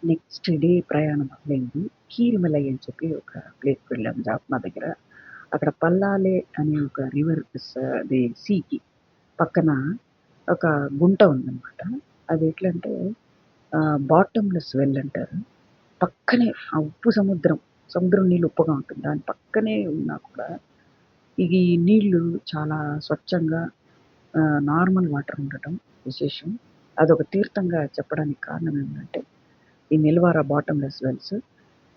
Next day ప్రయాణం మొదలైంది. కీరిమలై అని చెప్పి ఒక ప్లేస్‌కి వెళ్ళాం జాఫ్నా దగ్గర. అక్కడ పల్లాలే అనే ఒక రివర్ అది సీకి పక్కన ఒక గుంట ఉందనమాట. అది ఎట్లంటే బాటమ్‌లెస్ వెల్ అంటారు. పక్కనే ఆ ఉప్పు సముద్రం, సముద్రం నీళ్ళు ఉప్పుగా ఉంటుంది. దాని పక్కనే ఉన్నా కూడా ఈ నీళ్ళు చాలా స్వచ్ఛంగా నార్మల్ వాటర్ ఉండటం విశేషం. అదొక తీర్థంగా చెప్పడానికి కారణం ఏంటంటే ఈ నిల్వార బాటమ్‌లెస్ వెల్స్.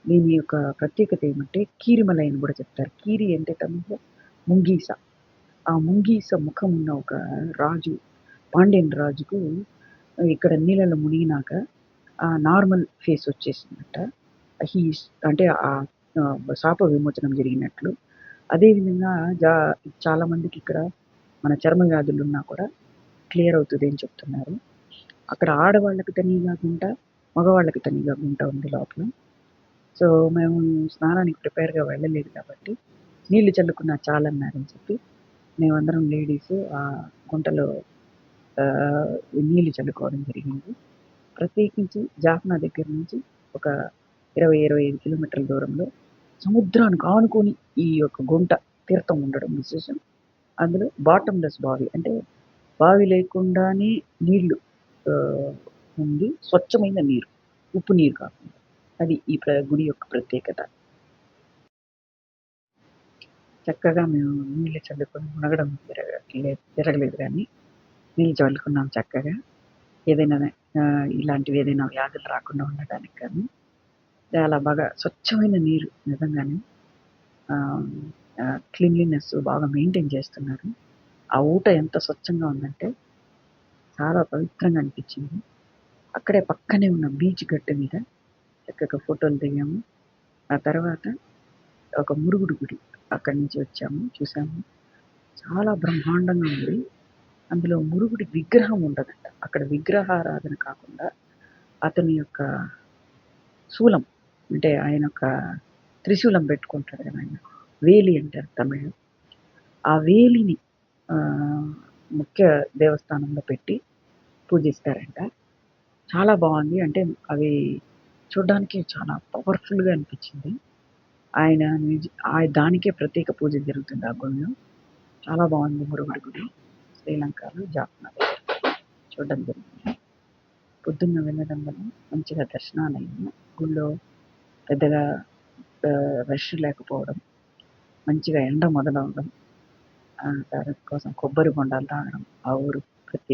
దీని యొక్క ప్రత్యేకత ఏమంటే కీరిమలై అని కూడా చెప్తారు. కీరి అంటే తమిళ్‌లో ముంగీస. ఆ ముంగీస ముఖం ఉన్న ఒక రాజు, పాండ్యన్ రాజుకు ఇక్కడ నీళ్ళలో మునిగినాక నార్మల్ ఫేస్ వచ్చేసిందంట. హీస్ అంటే శాప విమోచనం జరిగినట్లు. అదేవిధంగా జా చాలా మందికి ఇక్కడ మన చర్మ వ్యాధులున్నా కూడా క్లియర్ అవుతది అని చెప్తున్నారు. అక్కడ ఆడవాళ్ళకి తనీగా గుంట, మగవాళ్ళకి తనీగా గుంట ఉంది లోపల. సో, మేము స్నానానికి ప్రిపేర్‌గా వెళ్ళలేదు కాబట్టి, నీళ్లు చల్లుకున్నా చాలన్నారని చెప్పి, మేమందరం లేడీసు ఆ గుంటలో ఆహ్, నీళ్లు చల్లుకోవడం జరిగింది. ప్రత్యేకించి జాఫ్నా దగ్గర నుంచి ఒక 20, 25 కిలోమీటర్ల దూరంలో సముద్రానికి ఆనుకొని ఈ యొక్క గుంట తీర్థం ఉండడం విశేషం. అందులో బాటమ్‌లెస్ బావి అంటే బావి లేకుండానే నీళ్లు ఆహ్, ఉంది. స్వచ్ఛమైన నీరు. ఉప్పు నీరు కాకుండా. అది ఈ గుడి యొక్క ప్రత్యేకత. చక్కగా మేము నీళ్లు చల్లుకొని మునగడం జరగలేదు గానీ, నీళ్ళు చల్లుకున్నాం చక్కగా. ఏదైనా ఇలాంటివి ఏదైనా వ్యాధులు రాకుండా ఉండటానికి కానీ, చాలా బాగా స్వచ్ఛమైన నీరు నిజంగానే. ఆహ్, క్లీన్లీనెస్ బాగా మెయింటైన్ చేస్తున్నారు. ఆ ఊట ఎంత స్వచ్ఛంగా ఉందంటే, చాలా పవిత్రంగా అనిపించింది. అక్కడే పక్కనే ఉన్న బీచ్ గట్టు మీద చక్కగా ఫోటోలు దిగాము. ఆ తర్వాత ఒక మురుగుడు గుడి అక్కడి నుంచి వచ్చాము, చూసాము. చాలా బ్రహ్మాండంగా ఉంది. అందులో మురుగుడి విగ్రహం ఉండదంట. అక్కడ విగ్రహారాధన కాకుండా అతని యొక్క శూలం అంటే ఆయన యొక్క త్రిశూలం పెట్టుకుంటాడు కదా ఆయన. వేలి అంటారు తమిళ్‌లో. ఆ వేలిని ముఖ్య దేవస్థానంలో పెట్టి పూజిస్తారంట. చాలా బావుంది. అంటే అవి చూడ్డానికి చాలా పవర్‌ఫుల్‌గా అనిపించింది. ఆయన దానికే ప్రత్యేక పూజ జరుగుతుంది ఆ గుడిలో. చాలా బావుంది మురుగుడు గుడి. శ్రీలంకలో జాఫ్నాలో చూడడం జరిగింది. పొద్దున్న వెళ్ళడం వల్ల మంచిగా దర్శనాలయ్యాయి. గుడిలో పెద్దగా రష్ లేకపోవడం, మంచిగా ఎండ మొదలవ్వడం, దాని కోసం కొబ్బరి బొండాలు తాగడం ఆ ఊరు ప్రత్యేకత.